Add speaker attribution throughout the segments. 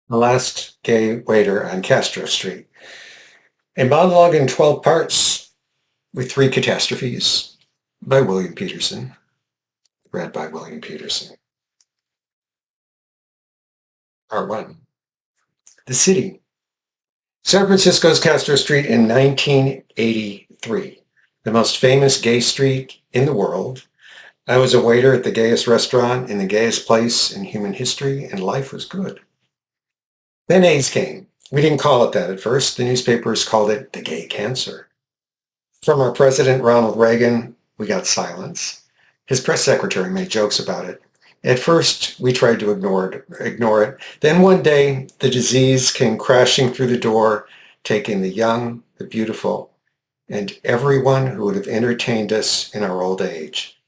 Speaker 1: The Last Gay Waiter on Castro Street. A monologue in 12 parts with 3 catastrophes by William Peterson. Read by William Peterson. Part 1. The City. San Francisco's Castro Street in 1983. The most famous gay street in the world. I was a waiter at the gayest restaurant in the gayest place in human history, and life was good. Then AIDS came. We didn't call it that at first. The newspapers called it the gay cancer. From our president, Ronald Reagan, we got silence. His press secretary made jokes about it. At first, we tried to ignore it. Then one day, the disease came crashing through the door, taking the young, the beautiful, and everyone who would have entertained us in our old age.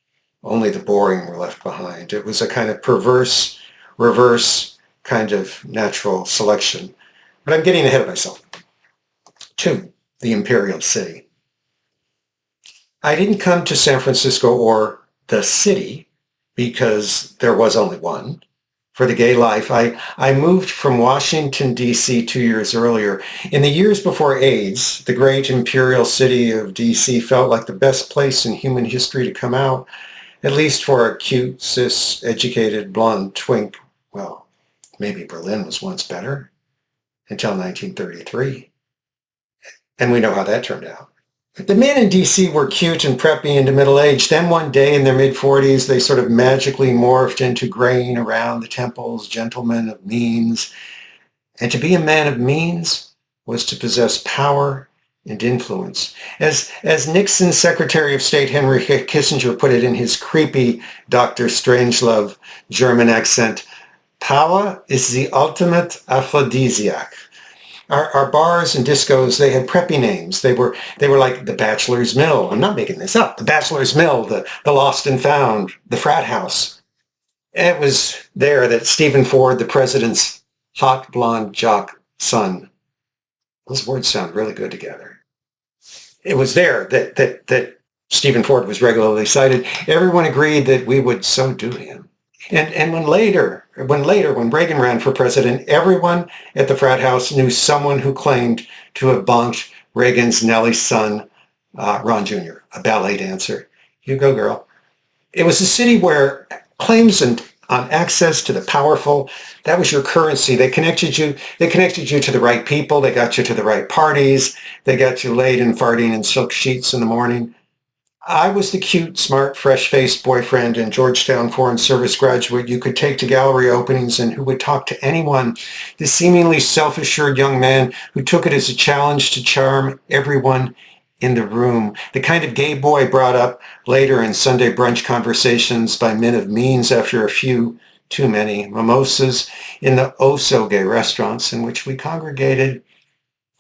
Speaker 1: Only the boring were left behind. It was a kind of perverse, reverse kind of natural selection. But I'm getting ahead of myself. 2. The Imperial City. I didn't come to San Francisco or the city because there was only one. For the gay life, I moved from Washington, D.C. 2 years earlier. In the years before AIDS, the great imperial city of D.C. felt like the best place in human history to come out, at least for a cute, cis, educated, blonde twink. Well, maybe Berlin was once better, until 1933. And we know how that turned out. The men in D.C. were cute and preppy into middle age. Then one day in their mid-40s, they sort of magically morphed into graying around the temples, gentlemen of means. And to be a man of means was to possess power and influence. As Nixon's Secretary of State Henry Kissinger put it in his creepy Dr. Strangelove German accent, power is the ultimate aphrodisiac. Our bars and discos, they had preppy names. They were like the Bachelor's Mill. I'm not making this up. The Bachelor's Mill, the Lost and Found, the Frat House. It was there that Stephen Ford, the president's hot blonde jock son, those words sound really good together. It was there that Stephen Ford was regularly cited. Everyone agreed that we would so do him. And when Reagan ran for president, everyone at the frat house knew someone who claimed to have bonked Reagan's Nellie's son, Ron Jr., a ballet dancer. You go, girl. It was a city where claims on access to the powerful, that was your currency. They connected you to the right people. They got you to the right parties. They got you laid and farting in silk sheets in the morning. I was the cute, smart, fresh-faced boyfriend and Georgetown Foreign Service graduate you could take to gallery openings and who would talk to anyone, the seemingly self-assured young man who took it as a challenge to charm everyone in the room, the kind of gay boy brought up later in Sunday brunch conversations by men of means after a few too many mimosas in the oh-so-gay restaurants in which we congregated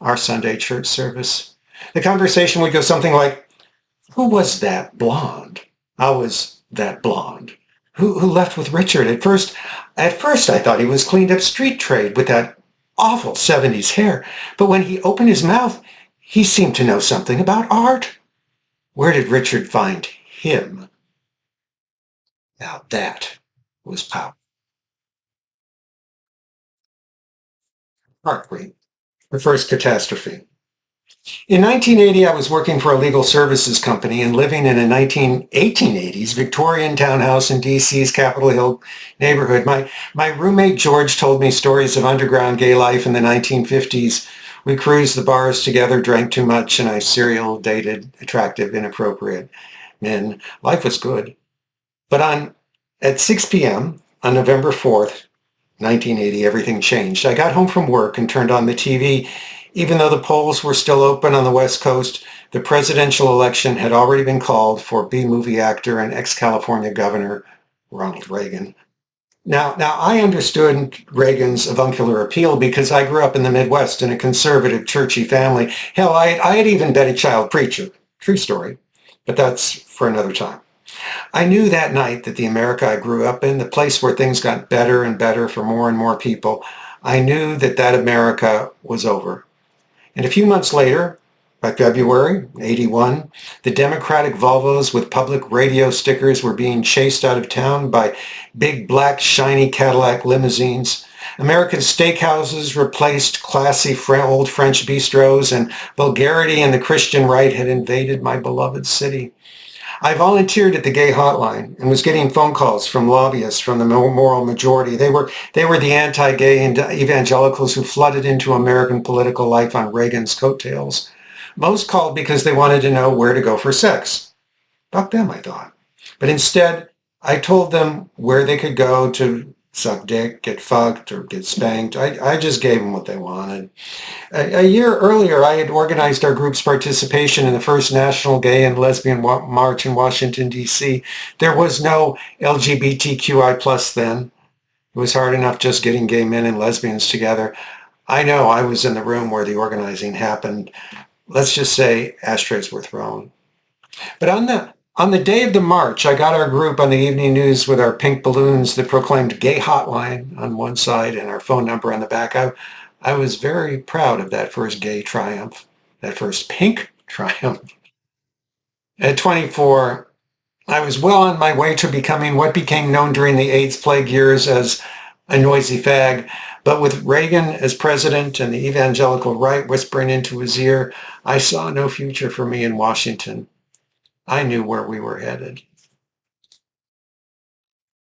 Speaker 1: our Sunday church service. The conversation would go something like, who was that blonde? I was that blonde. Who left with Richard? At first I thought he was cleaned up street trade with that awful 70s hair. But when he opened his mouth, he seemed to know something about art. Where did Richard find him? Now that was power. Part 3. The first catastrophe. In 1980, I was working for a legal services company and living in a 1880s Victorian townhouse in D.C.'s Capitol Hill neighborhood. My roommate George told me stories of underground gay life in the 1950s. We cruised the bars together, drank too much, and I serial dated attractive, inappropriate men. Life was good. But at 6 p.m. on November 4th, 1980, everything changed. I got home from work and turned on the TV. Even though the polls were still open on the West Coast, the presidential election had already been called for B-movie actor and ex-California governor Ronald Reagan. Now I understood Reagan's avuncular appeal because I grew up in the Midwest in a conservative, churchy family. Hell, I had even been a child preacher. True story, but that's for another time. I knew that night that the America I grew up in, the place where things got better and better for more and more people, I knew that America was over. And a few months later, by February 81, the Democratic Volvos with public radio stickers were being chased out of town by big black shiny Cadillac limousines. American steakhouses replaced classy old French bistros, and vulgarity and the Christian right had invaded my beloved city. I volunteered at the gay hotline and was getting phone calls from lobbyists from the moral majority. They were the anti-gay and evangelicals who flooded into American political life on Reagan's coattails. Most called because they wanted to know where to go for sex. Fuck them, I thought. But instead, I told them where they could go to suck dick, get fucked, or get spanked. I just gave them what they wanted. A year earlier, I had organized our group's participation in the first National Gay and Lesbian March in Washington, D.C. There was no LGBTQI plus then. It was hard enough just getting gay men and lesbians together. I know I was in the room where the organizing happened. Let's just say ashtrays were thrown. But on the day of the march, I got our group on the evening news with our pink balloons that proclaimed gay hotline on one side and our phone number on the back. I was very proud of that first gay triumph, that first pink triumph. At 24, I was well on my way to becoming what became known during the AIDS plague years as a noisy fag. But with Reagan as president and the evangelical right whispering into his ear, I saw no future for me in Washington. I knew where we were headed.